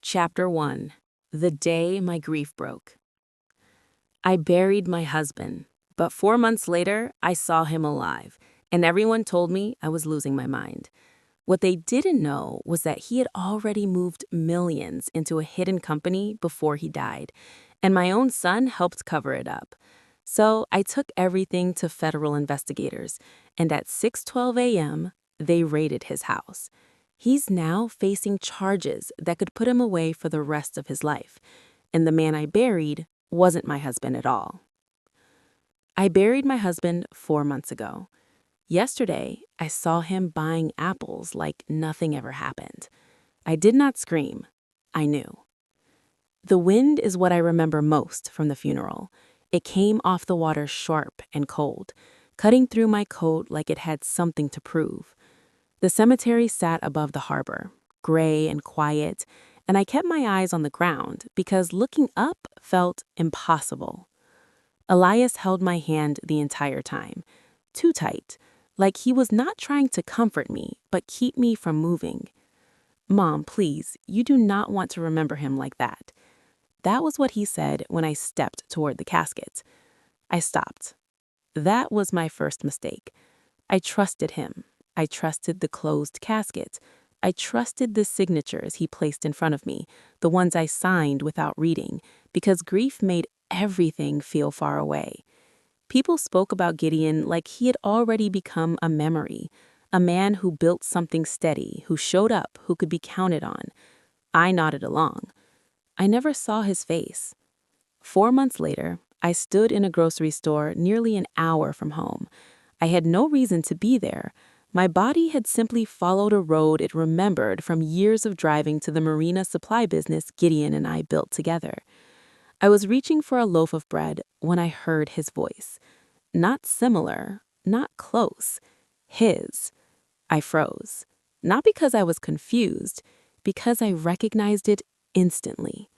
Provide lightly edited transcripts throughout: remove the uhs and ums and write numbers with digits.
Chapter 1. The Day My Grief Broke. I buried my husband, but 4 months later, I saw him alive, and everyone told me I was losing my mind. What they didn't know was that he had already moved millions into a hidden company before he died, and my own son helped cover it up. So I took everything to federal investigators, and at 6:12 a.m., they raided his house. He's now facing charges that could put him away for the rest of his life, and the man I buried wasn't my husband at all. I buried my husband 4 months ago. Yesterday, I saw him buying apples like nothing ever happened. I did not scream. I knew. The wind is what I remember most from the funeral. It came off the water sharp and cold, cutting through my coat like it had something to prove. The cemetery sat above the harbor, gray and quiet, and I kept my eyes on the ground because looking up felt impossible. Elias held my hand the entire time, too tight, like he was not trying to comfort me, but keep me from moving. "Mom, please, you do not want to remember him like that." That was what he said when I stepped toward the casket. I stopped. That was my first mistake. I trusted him. I trusted the closed casket. I trusted the signatures he placed in front of me, the ones I signed without reading, because grief made everything feel far away. People spoke about Gideon like he had already become a memory, a man who built something steady, who showed up, who could be counted on. I nodded along. I never saw his face. 4 months later, I stood in a grocery store nearly an hour from home. I had no reason to be there. My body had simply followed a road it remembered from years of driving to the marina supply business Gideon and I built together. I was reaching for a loaf of bread when I heard his voice. Not similar, not close. His. I froze. Not because I was confused, because I recognized it instantly.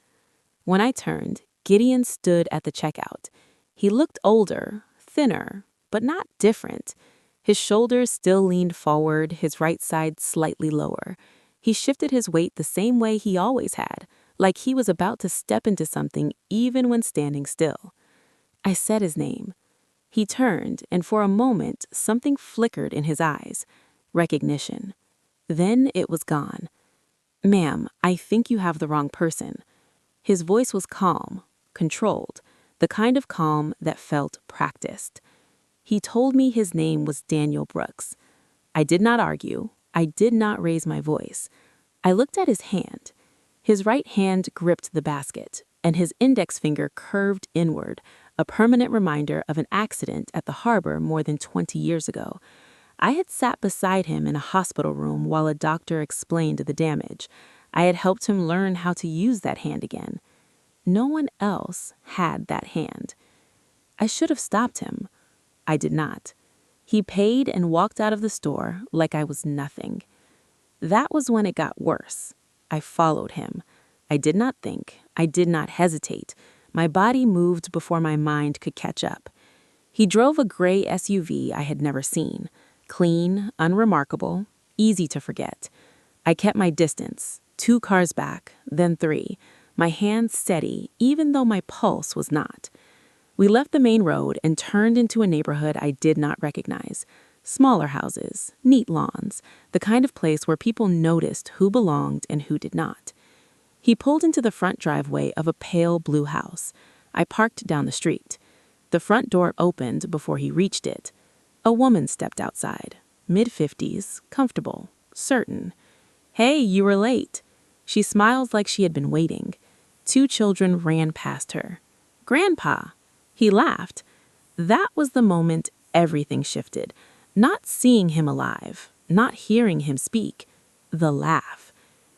When I turned, Gideon stood at the checkout. He looked older, thinner, but not different. His shoulders still leaned forward, his right side slightly lower. He shifted his weight the same way he always had, like he was about to step into something even when standing still. I said his name. He turned, and for a moment, something flickered in his eyes. Recognition. Then it was gone. "Ma'am, I think you have the wrong person." His voice was calm, controlled, the kind of calm that felt practiced. He told me his name was Daniel Brooks. I did not argue. I did not raise my voice. I looked at his hand. His right hand gripped the basket, and his index finger curved inward, a permanent reminder of an accident at the harbor more than 20 years ago. I had sat beside him in a hospital room while a doctor explained the damage. I had helped him learn how to use that hand again. No one else had that hand. I should have stopped him. I did not. He paid and walked out of the store like I was nothing. That was when it got worse. I followed him. I did not think. I did not hesitate. My body moved before my mind could catch up. He drove a gray SUV I had never seen. Clean, unremarkable, easy to forget. I kept my distance, 2 cars back, then 3, my hands steady even though my pulse was not. We left the main road and turned into a neighborhood I did not recognize. Smaller houses, neat lawns, the kind of place where people noticed who belonged and who did not. He pulled into the front driveway of a pale blue house. I parked down the street. The front door opened before he reached it. A woman stepped outside, mid-50s, comfortable, certain. "Hey, you were late." She smiled like she had been waiting. 2 children ran past her. "Grandpa." He laughed. That was the moment everything shifted. Not seeing him alive, not hearing him speak. The laugh.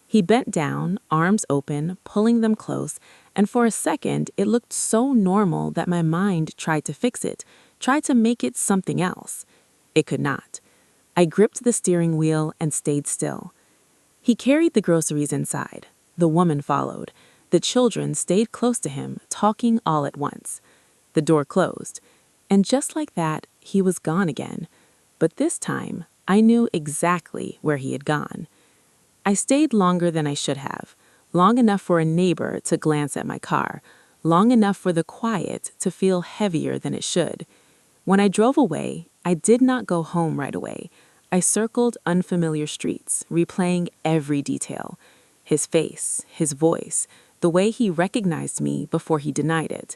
He bent down, arms open, pulling them close, and for a second it looked so normal that my mind tried to fix it, tried to make it something else. It could not. I gripped the steering wheel and stayed still. He carried the groceries inside. The woman followed. The children stayed close to him, talking all at once. The door closed, and just like that, he was gone again. But this time, I knew exactly where he had gone. I stayed longer than I should have, long enough for a neighbor to glance at my car, long enough for the quiet to feel heavier than it should. When I drove away, I did not go home right away. I circled unfamiliar streets, replaying every detail. His face, his voice, the way he recognized me before he denied it.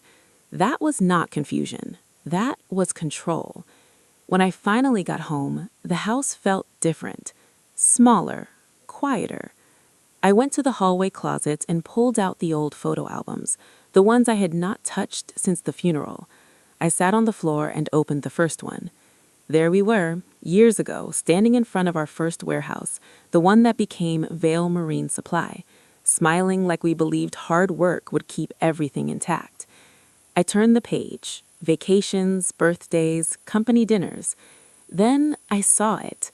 That was not confusion. That was control. When I finally got home, the house felt different. Smaller, quieter. I went to the hallway closet and pulled out the old photo albums, the ones I had not touched since the funeral. I sat on the floor and opened the first one. There we were, years ago, standing in front of our first warehouse, the one that became Vale Marine Supply, smiling like we believed hard work would keep everything intact. I turned the page, vacations, birthdays, company dinners. Then I saw it.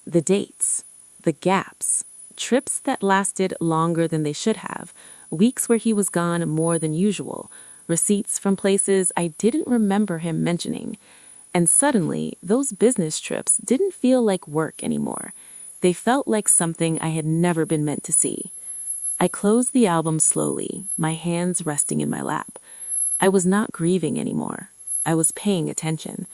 The dates, the gaps, trips that lasted longer than they should have, weeks where he was gone more than usual, receipts from places I didn't remember him mentioning. And suddenly, those business trips didn't feel like work anymore. They felt like something I had never been meant to see. I closed the album slowly, my hands resting in my lap. I was not grieving anymore. I was paying attention.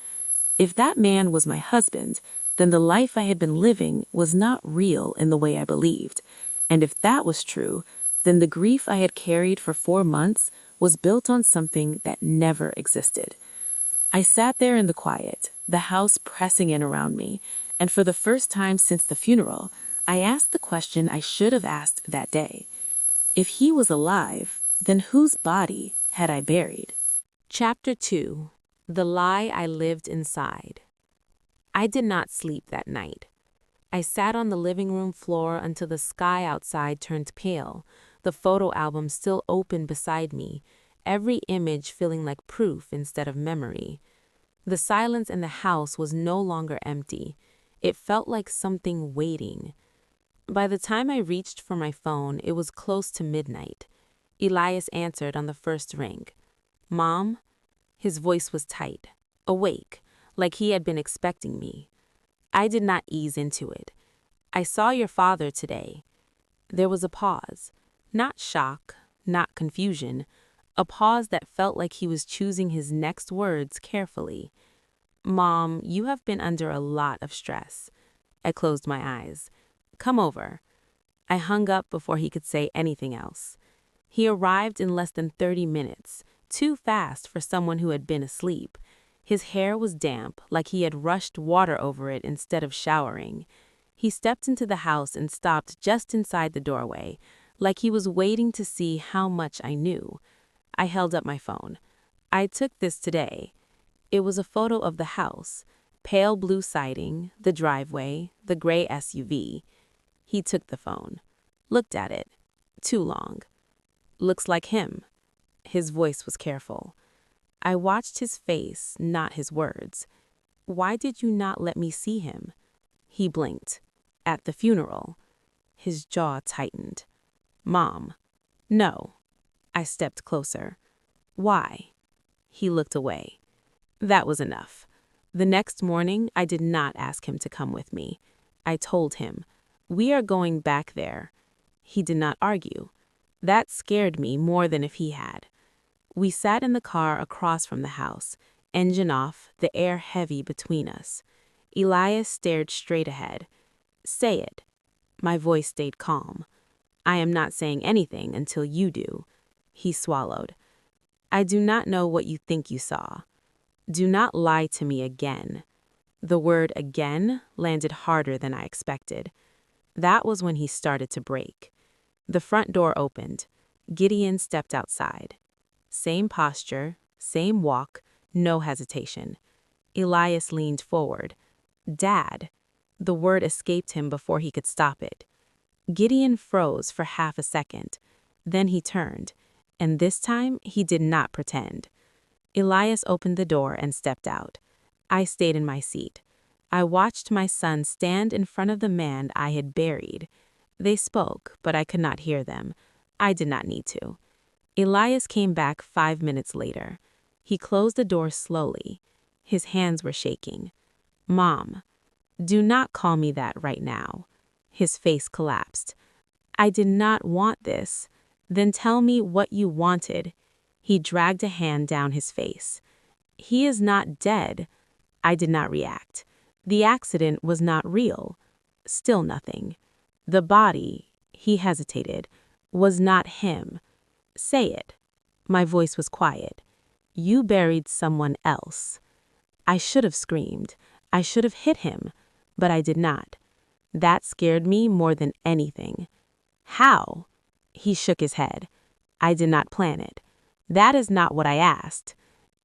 If that man was my husband, then the life I had been living was not real in the way I believed. And if that was true, then the grief I had carried for 4 months was built on something that never existed. I sat there in the quiet, the house pressing in around me, and for the first time since the funeral, I asked the question I should have asked that day. If he was alive, then whose body had I buried? Chapter 2. The Lie I Lived Inside. I did not sleep that night. I sat on the living room floor until the sky outside turned pale, the photo album still open beside me, every image feeling like proof instead of memory. The silence in the house was no longer empty. It felt like something waiting. By the time I reached for my phone, it was close to midnight. Elias answered on the first ring. "Mom?" His voice was tight, awake, like he had been expecting me. I did not ease into it. "I saw your father today." There was a pause. Not shock, not confusion. A pause that felt like he was choosing his next words carefully. "Mom, you have been under a lot of stress." I closed my eyes. "Come over." I hung up before he could say anything else. He arrived in less than 30 minutes, too fast for someone who had been asleep. His hair was damp, like he had rushed water over it instead of showering. He stepped into the house and stopped just inside the doorway, like he was waiting to see how much I knew. I held up my phone. "I took this today." It was a photo of the house, pale blue siding, the driveway, the gray SUV. He took the phone, looked at it. Too long. "Looks like him." His voice was careful. I watched his face, not his words. "Why did you not let me see him?" He blinked. "At the funeral." His jaw tightened. "Mom." "No." I stepped closer. "Why?" He looked away. That was enough. The next morning, I did not ask him to come with me. I told him, "We are going back there." He did not argue. That scared me more than if he had. We sat in the car across from the house, engine off, the air heavy between us. Elias stared straight ahead. "Say it." My voice stayed calm. "I am not saying anything until you do." He swallowed. "I do not know what you think you saw. Do not lie to me again." The word "again" landed harder than I expected. That was when he started to break. The front door opened. Gideon stepped outside. Same posture, same walk, no hesitation. Elias leaned forward. "Dad." The word escaped him before he could stop it. Gideon froze for half a second. Then he turned, and this time he did not pretend. Elias opened the door and stepped out. I stayed in my seat. I watched my son stand in front of the man I had buried. They spoke, but I could not hear them. I did not need to. Elias came back 5 minutes later. He closed the door slowly. His hands were shaking. "Mom, do not call me that right now." His face collapsed. "I did not want this." Then tell me what you wanted. He dragged a hand down his face. He is not dead. I did not react. The accident was not real. Still nothing. The body, he hesitated, was not him. Say it. My voice was quiet. You buried someone else. I should have screamed. I should have hit him, but I did not. That scared me more than anything. How? He shook his head. I did not plan it. That is not what I asked.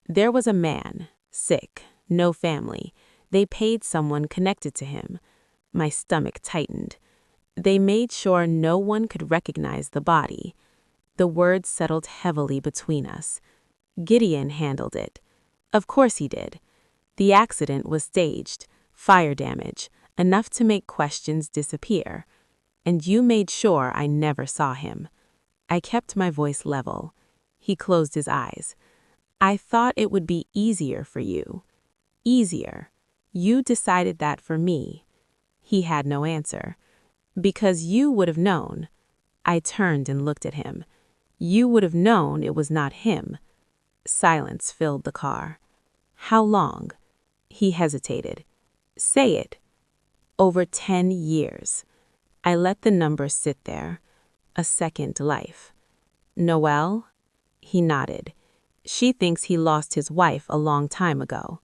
There was a man, sick, no family. They paid someone connected to him. My stomach tightened. They made sure no one could recognize the body. The words settled heavily between us. Gideon handled it. Of course he did. The accident was staged, fire damage, enough to make questions disappear. And you made sure I never saw him. I kept my voice level. He closed his eyes. I thought it would be easier for you. Easier. You decided that for me. He had no answer. Because you would have known. I turned and looked at him. You would have known it was not him. Silence filled the car. How long? He hesitated. Say it. Over 10 years. I let the number sit there. A second life. Noelle? He nodded. She thinks he lost his wife a long time ago.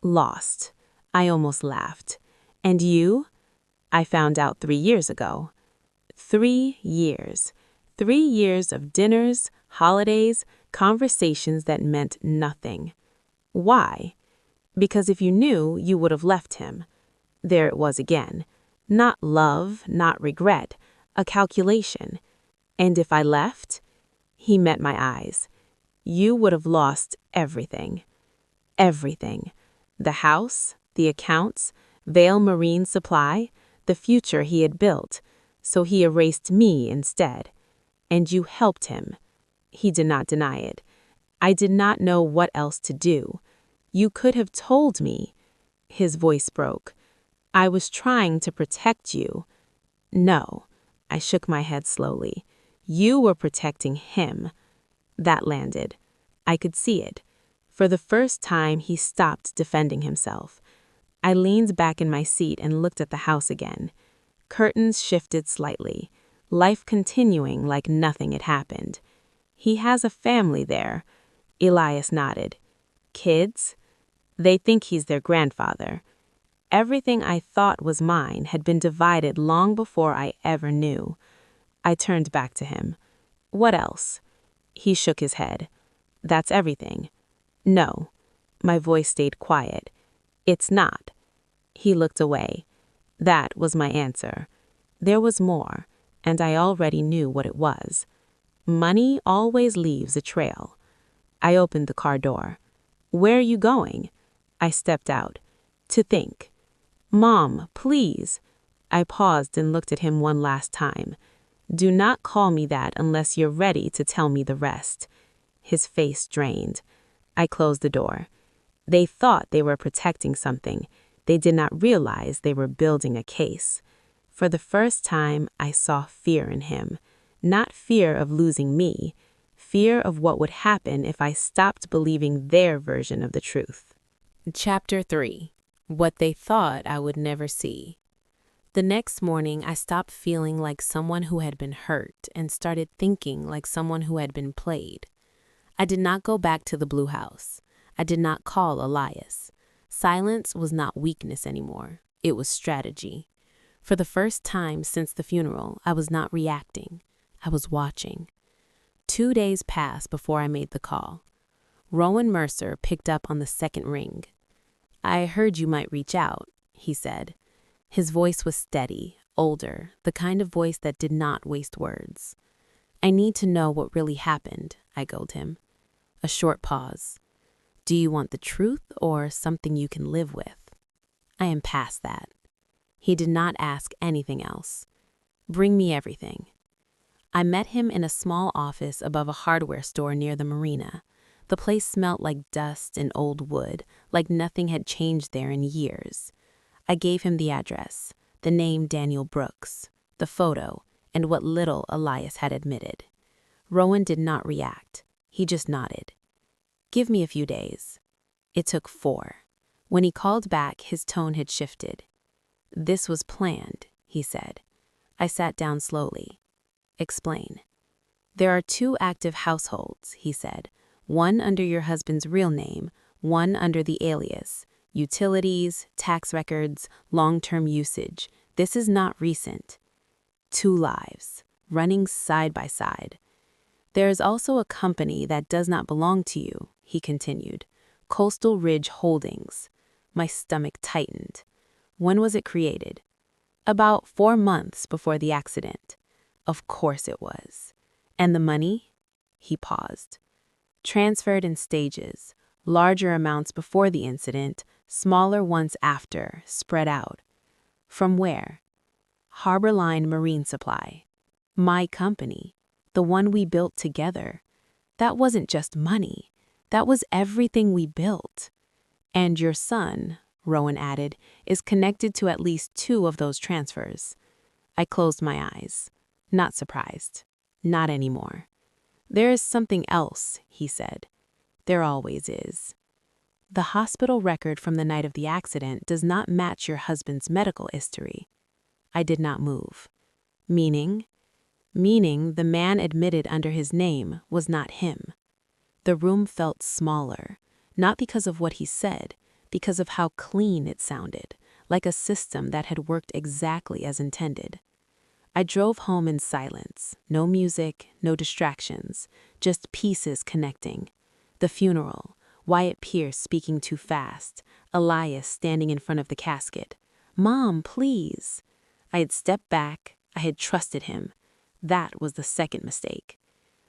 Lost. I almost laughed. And you? I found out 3 years ago. 3 years. 3 years of dinners, holidays, conversations that meant nothing. Why? Because if you knew, you would have left him. There it was again. Not love, not regret, a calculation. And if I left? He met my eyes. You would have lost everything. Everything. The house, the accounts, Vale Marine Supply, the future he had built. So he erased me instead. And you helped him. He did not deny it. I did not know what else to do. You could have told me. His voice broke. I was trying to protect you. No. I shook my head slowly. You were protecting him. That landed. I could see it. For the first time, he stopped defending himself. I leaned back in my seat and looked at the house again. Curtains shifted slightly, life continuing like nothing had happened. He has a family there. Elias nodded. Kids? They think he's their grandfather. Everything I thought was mine had been divided long before I ever knew. I turned back to him. What else? He shook his head. That's everything. No. My voice stayed quiet. It's not. He looked away. That was my answer. There was more, and I already knew what it was. Money always leaves a trail. I opened the car door. Where are you going? I stepped out. To think. Mom, please. I paused and looked at him one last time. Do not call me that unless you're ready to tell me the rest. His face drained. I closed the door. They thought they were protecting something. They did not realize they were building a case. For the first time, I saw fear in him. Not fear of losing me. Fear of what would happen if I stopped believing their version of the truth. Chapter 3. What they thought I would never see. The next morning, I stopped feeling like someone who had been hurt and started thinking like someone who had been played. I did not go back to the Blue House. I did not call Elias. Silence was not weakness anymore. It was strategy. For the first time since the funeral, I was not reacting. I was watching. 2 days passed before I made the call. Rowan Mercer picked up on the second ring. I heard you might reach out, he said. His voice was steady, older, the kind of voice that did not waste words. I need to know what really happened, I told him. A short pause. Do you want the truth or something you can live with? I am past that. He did not ask anything else. Bring me everything. I met him in a small office above a hardware store near the marina. The place smelt like dust and old wood, like nothing had changed there in years. I gave him the address, the name Daniel Brooks, the photo, and what little Elias had admitted. Rowan did not react. He just nodded. "Give me a few days." It took 4. When he called back, his tone had shifted. "This was planned," he said. I sat down slowly. "Explain." "There are 2 active households," he said. "One under your husband's real name, one under the alias. Utilities, tax records, long-term usage. This is not recent. 2 lives, running side by side. There is also a company that does not belong to you," he continued. "Coastal Ridge Holdings." My stomach tightened. "When was it created?" "About 4 months before the accident." Of course it was. "And the money?" He paused. "Transferred in stages. Larger amounts before the incident, smaller ones after, spread out." "From where?" "Harborline Marine Supply." "My company. The one we built together. That wasn't just money. That was everything we built." "And your son," Rowan added, "is connected to at least 2 of those transfers." I closed my eyes. Not surprised. Not anymore. "There is something else," he said. "There always is. The hospital record from the night of the accident does not match your husband's medical history." I did not move. "Meaning?" "Meaning the man admitted under his name was not him." The room felt smaller, not because of what he said, because of how clean it sounded, like a system that had worked exactly as intended. I drove home in silence, no music, no distractions, just pieces connecting. The funeral, Wyatt Pierce speaking too fast, Elias standing in front of the casket. "Mom, please." I had stepped back, I had trusted him. That was the second mistake.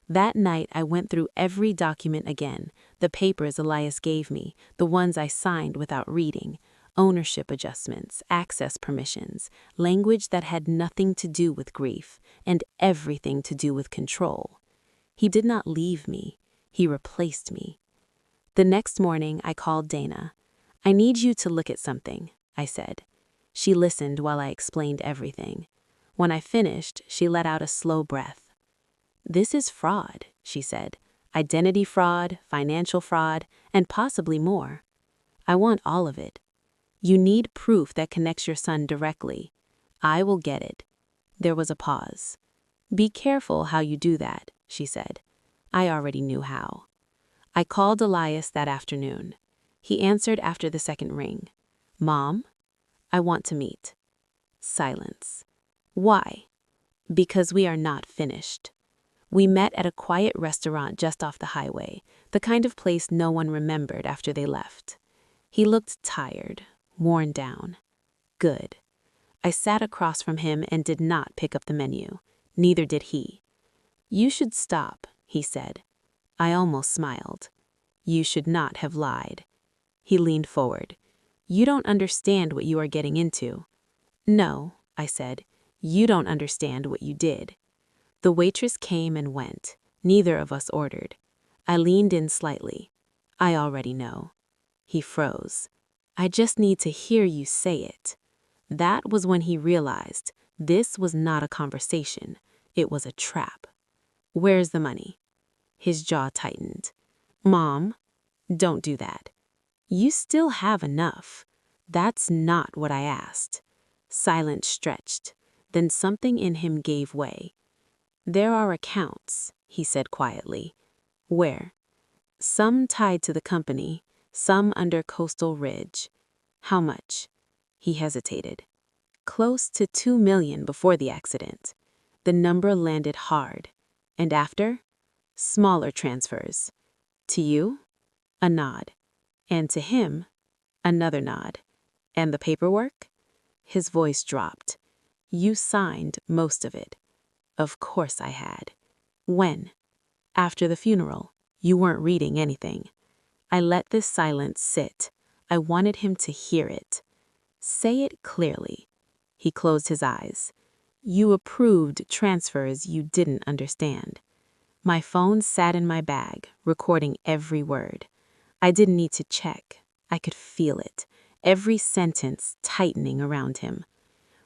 That night I went through every document again, the papers Elias gave me, the ones I signed without reading, ownership adjustments, access permissions, language that had nothing to do with grief, and everything to do with control. He did not leave me, he replaced me. The next morning I called Dana. "I need you to look at something," I said. She listened while I explained everything. When I finished, she let out a slow breath. "This is fraud," she said. "Identity fraud, financial fraud, and possibly more. I want all of it. You need proof that connects your son directly. I will get it." There was a pause. "Be careful how you do that," she said. I already knew how. I called Elias that afternoon. He answered after the second ring. "Mom, I want to meet." Silence. "Why?" "Because we are not finished." We met at a quiet restaurant just off the highway, the kind of place no one remembered after they left. He looked tired, worn down. Good. I sat across from him and did not pick up the menu. Neither did he. "You should stop," he said. I almost smiled. "You should not have lied." He leaned forward. "You don't understand what you are getting into." "No," I said. "You don't understand what you did." The waitress came and went. Neither of us ordered. I leaned in slightly. "I already know." He froze. "I just need to hear you say it." That was when he realized this was not a conversation. It was a trap. "Where's the money?" His jaw tightened. "Mom, don't do that. You still have enough. That's not what I asked." Silence stretched. Then something in him gave way. "There are accounts," he said quietly. "Where?" "Some tied to the company, some under Coastal Ridge." "How much?" He hesitated. "Close to 2 million before the accident." The number landed hard. "And after?" "Smaller transfers." "To you?" A nod. "And to him?" Another nod. "And the paperwork?" His voice dropped. "You signed most of it." Of course I had. "When?" "After the funeral. You weren't reading anything." I let this silence sit. I wanted him to hear it. "Say it clearly." He closed his eyes. "You approved transfers you didn't understand." My phone sat in my bag, recording every word. I didn't need to check. I could feel it, every sentence tightening around him.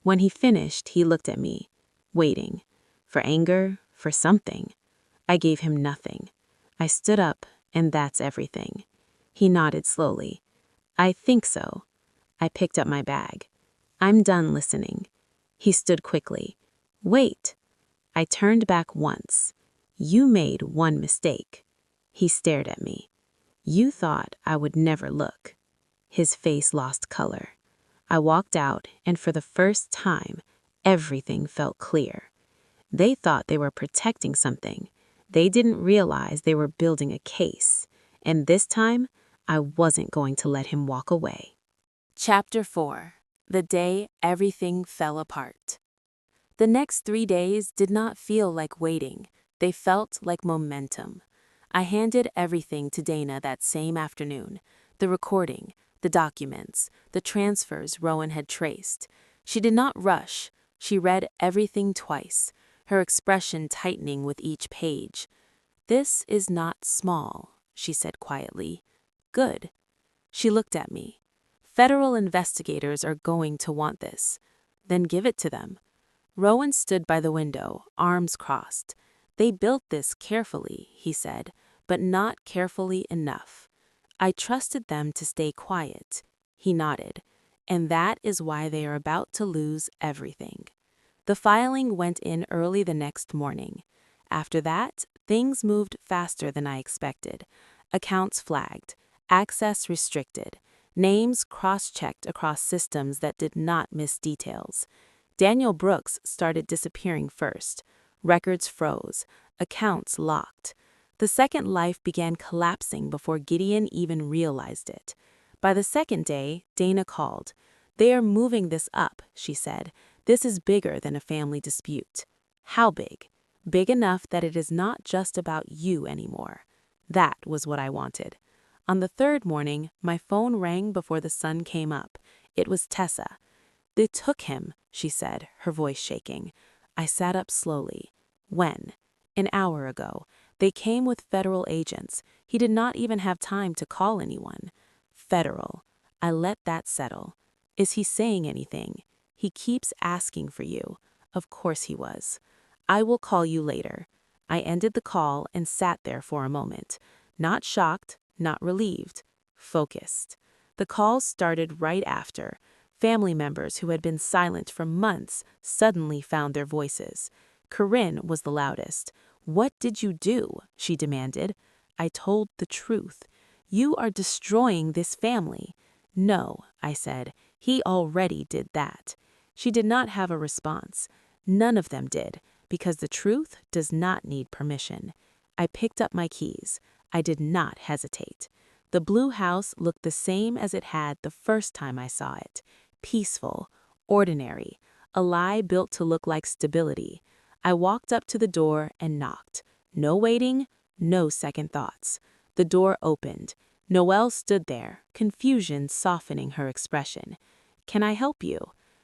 When he finished, he looked at me, waiting. For anger, for something. I gave him nothing. I stood up, and that's everything. He nodded slowly. I think so. I picked up my bag. I'm done listening. He stood quickly. Wait. I turned back once. You made one mistake. He stared at me. You thought I would never look. His face lost color. I walked out, and for the first time, everything felt clear. They thought they were protecting something. They didn't realize they were building a case. And this time, I wasn't going to let him walk away. Chapter 4. The Day Everything Fell Apart. The next 3 days did not feel like waiting. They felt like momentum. I handed everything to Dana that same afternoon. The recording, the documents, the transfers Rowan had traced. She did not rush. She read everything twice, her expression tightening with each page. This is not small, she said quietly. Good. She looked at me. Federal investigators are going to want this. Then give it to them. Rowan stood by the window, arms crossed. They built this carefully, he said, but not carefully enough. I trusted them to stay quiet. He nodded. And that is why they are about to lose everything. The filing went in early the next morning. After that, things moved faster than I expected. Accounts flagged, access restricted, names cross-checked across systems that did not miss details. Daniel Brooks started disappearing first. Records froze, accounts locked. The second life began collapsing before Gideon even realized it. By the second day, Dana called. They are moving this up, she said. This is bigger than a family dispute. How big? Big enough that it is not just about you anymore. That was what I wanted. On the third morning, my phone rang before the sun came up. It was Tessa. They took him, she said, her voice shaking. I sat up slowly. When? An hour ago. They came with federal agents. He did not even have time to call anyone. Federal. I let that settle. Is he saying anything? He keeps asking for you. Of course he was. I will call you later. I ended the call and sat there for a moment. Not shocked, not relieved. Focused. The calls started right after. Family members who had been silent for months suddenly found their voices. Corinne was the loudest. What did you do? She demanded. I told the truth. You are destroying this family. No, I said. He already did that. She did not have a response. None of them did, because the truth does not need permission. I picked up my keys. I did not hesitate. The blue house looked the same as it had the first time I saw it. Peaceful, ordinary, a lie built to look like stability. I walked up to the door and knocked. No waiting, no second thoughts. The door opened. Noelle stood there, confusion softening her expression. Can I help you?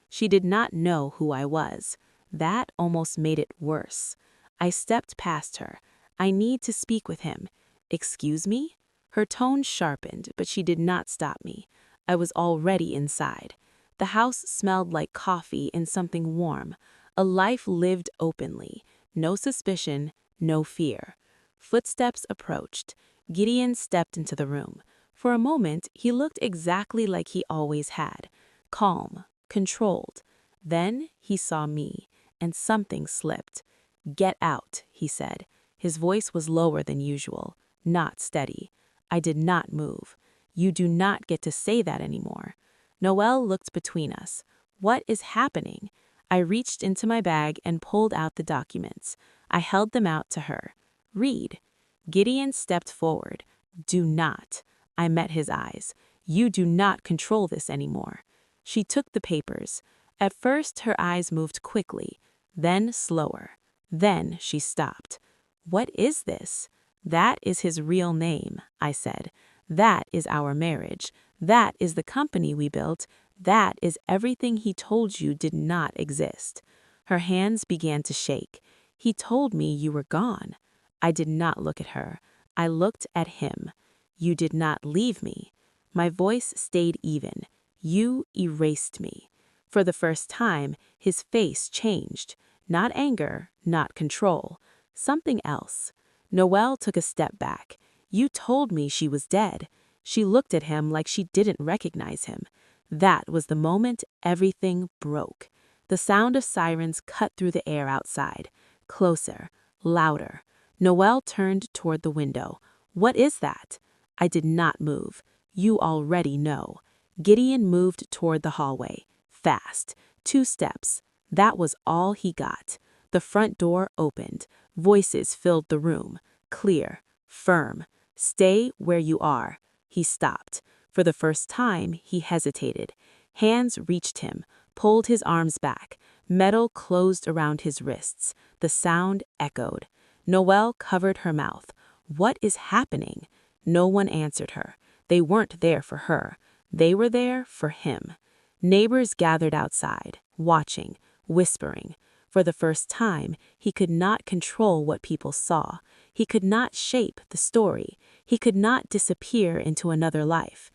She did not know who I was. That almost made it worse. I stepped past her. I need to speak with him. Excuse me? Her tone sharpened, but she did not stop me. I was already inside. The house smelled like coffee and something warm. A life lived openly. No suspicion, no fear. Footsteps approached. Gideon stepped into the room. For a moment, he looked exactly like he always had. Calm, controlled. Then he saw me, and something slipped. Get out, he said. His voice was lower than usual, not steady. I did not move. You do not get to say that anymore. Noelle looked between us. What is happening? I reached into my bag and pulled out the documents. I held them out to her. Read. Gideon stepped forward. Do not. I met his eyes. You do not control this anymore. She took the papers. At first, her eyes moved quickly, then slower. Then she stopped. What is this? That is his real name, I said. That is our marriage. That is the company we built. That is everything he told you did not exist. Her hands began to shake. He told me you were gone. I did not look at her. I looked at him. You did not leave me. My voice stayed even. You erased me. For the first time, his face changed. Not anger, not control. Something else. Noelle took a step back. "You told me she was dead." She looked at him like she didn't recognize him. That was the moment everything broke. The sound of sirens cut through the air outside. Closer, louder. Noelle turned toward the window. "What is that?" I did not move. "You already know." Gideon moved toward the hallway. Fast. 2 steps. That was all he got. The front door opened. Voices filled the room. Clear. Firm. "Stay where you are." He stopped. For the first time, he hesitated. Hands reached him, pulled his arms back. Metal closed around his wrists. The sound echoed. Noelle covered her mouth. What is happening? No one answered her. They weren't there for her. They were there for him. Neighbors gathered outside, watching, whispering. For the first time, he could not control what people saw. He could not shape the story. He could not disappear into another life.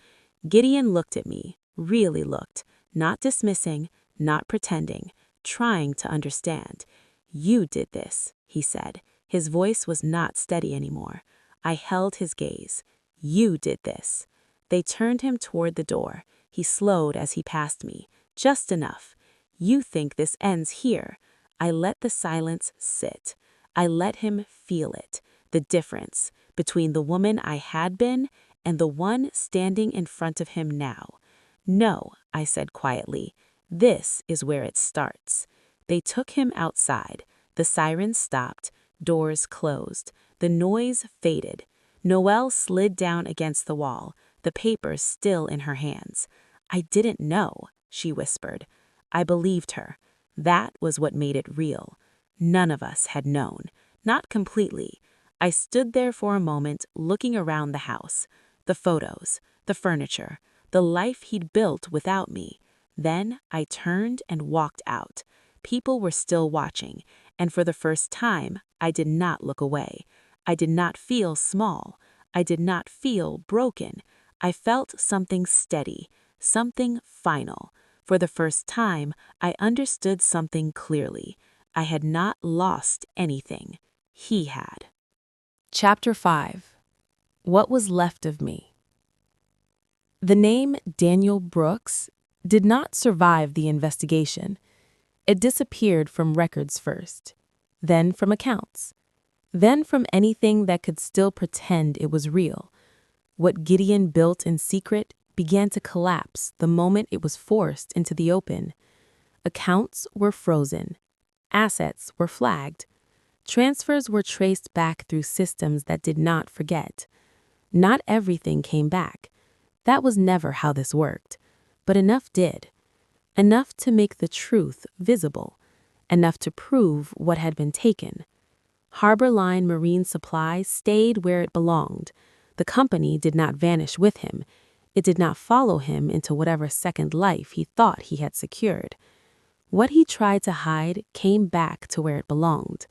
Gideon looked at me, really looked, not dismissing, not pretending, trying to understand. "You did this," he said. His voice was not steady anymore. I held his gaze. "You did this." They turned him toward the door. He slowed as he passed me, just enough. "You think this ends here." I let the silence sit. I let him feel it, the difference between the woman I had been and the one standing in front of him now. "No," I said quietly, "this is where it starts." They took him outside. The sirens stopped. Doors closed. The noise faded. Noelle slid down against the wall, the papers still in her hands. "I didn't know," she whispered. I believed her. That was what made it real. None of us had known. Not completely. I stood there for a moment, looking around the house. The photos, the furniture, the life he'd built without me. Then I turned and walked out. People were still watching, and for the first time, I did not look away. I did not feel small. I did not feel broken. I felt something steady, something final. For the first time, I understood something clearly. I had not lost anything. He had. Chapter 5. What was left of me? The name Daniel Brooks did not survive the investigation. It disappeared from records first, then from accounts, then from anything that could still pretend it was real. What Gideon built in secret began to collapse the moment it was forced into the open. Accounts were frozen. Assets were flagged. Transfers were traced back through systems that did not forget. Not everything came back. That was never how this worked. But enough did. Enough to make the truth visible. Enough to prove what had been taken. Harbor Line Marine Supply stayed where it belonged. The company did not vanish with him. It did not follow him into whatever second life he thought he had secured. What he tried to hide came back to where it belonged.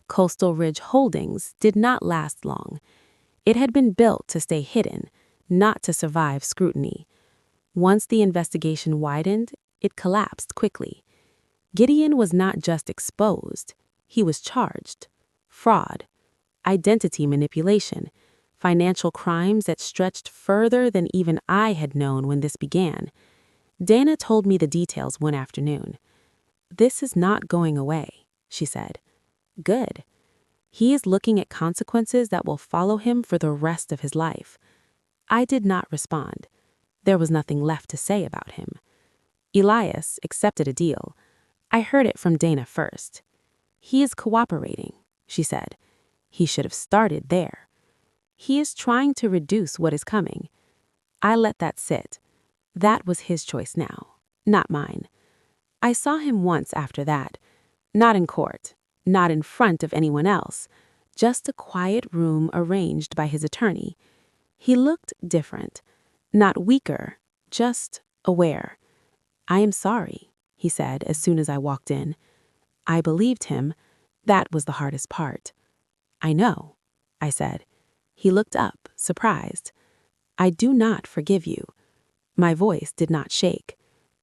Coastal Ridge Holdings did not last long. It had been built to stay hidden, not to survive scrutiny. Once the investigation widened, it collapsed quickly. Gideon was not just exposed, he was charged. Fraud, identity manipulation, financial crimes that stretched further than even I had known when this began. Dana told me the details one afternoon. "This is not going away," she said. "Good. He is looking at consequences that will follow him for the rest of his life." I did not respond. There was nothing left to say about him. Elias accepted a deal. I heard it from Dana first. "He is cooperating," she said. "He should have started there. He is trying to reduce what is coming." I let that sit. That was his choice now, not mine. I saw him once after that. Not in court, not in front of anyone else, just a quiet room arranged by his attorney. He looked different, not weaker, just aware. "I am sorry," he said as soon as I walked in. I believed him. That was the hardest part. "I know," I said. He looked up, surprised. "I do not forgive you." My voice did not shake.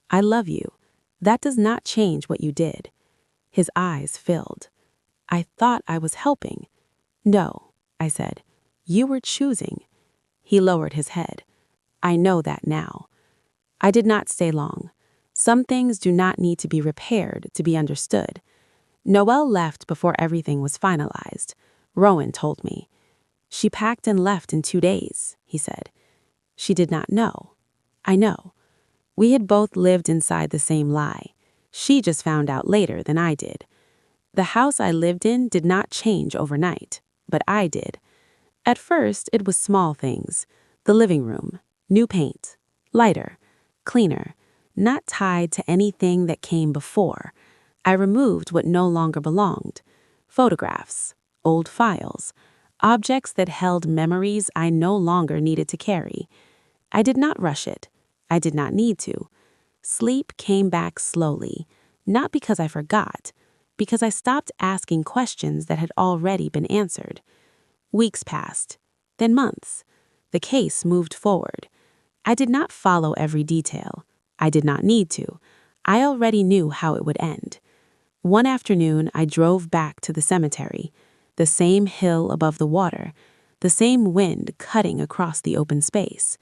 "I love you. That does not change what you did." His eyes filled. "I thought I was helping." "No, I said. You were choosing. He lowered his head. I know that now. I did not stay long. Some things do not need to be repaired to be understood. Noelle left before everything was finalized. Rowan told me. She packed and left in 2 days, he said. She did not know. I know. We had both lived inside the same lie. She just found out later than I did. The house I lived in did not change overnight, but I did. At first, it was small things. The living room, new paint, lighter, cleaner, not tied to anything that came before. I removed what no longer belonged. Photographs, old files, objects that held memories I no longer needed to carry. I did not rush it. I did not need to. Sleep came back slowly, not because I forgot, because I stopped asking questions that had already been answered. Weeks passed, then months. The case moved forward. I did not follow every detail. I did not need to. I already knew how it would end. One afternoon, I drove back to the cemetery, the same hill above the water, the same wind cutting across the open space.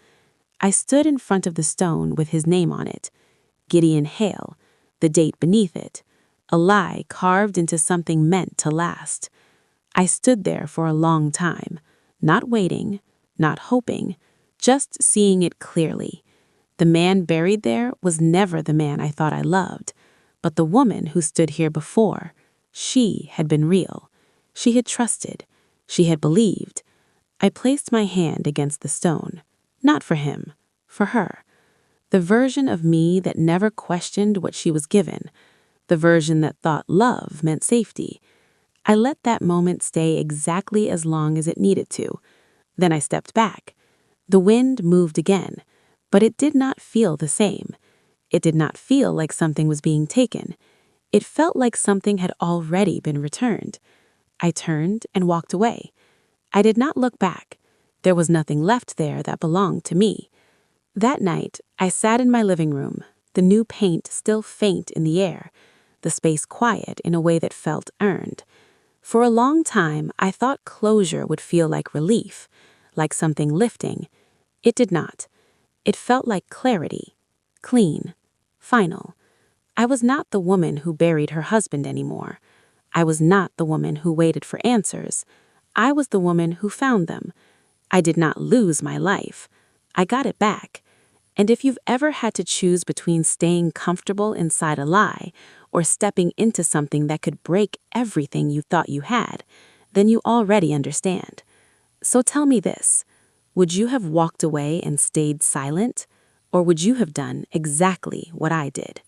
I stood in front of the stone with his name on it, Gideon Hale, the date beneath it, a lie carved into something meant to last. I stood there for a long time, not waiting, not hoping, just seeing it clearly. The man buried there was never the man I thought I loved, but the woman who stood here before, she had been real. She had trusted. She had believed. I placed my hand against the stone, not for him, for her. The version of me that never questioned what she was given, the version that thought love meant safety. I let that moment stay exactly as long as it needed to. Then I stepped back. The wind moved again, but it did not feel the same. It did not feel like something was being taken. It felt like something had already been returned. I turned and walked away. I did not look back. There was nothing left there that belonged to me. That night, I sat in my living room, the new paint still faint in the air, the space quiet in a way that felt earned. For a long time, I thought closure would feel like relief, like something lifting. It did not. It felt like clarity, clean, final. I was not the woman who buried her husband anymore. I was not the woman who waited for answers. I was the woman who found them. I did not lose my life. I got it back. And if you've ever had to choose between staying comfortable inside a lie or stepping into something that could break everything you thought you had, then you already understand. So tell me this, would you have walked away and stayed silent, or would you have done exactly what I did?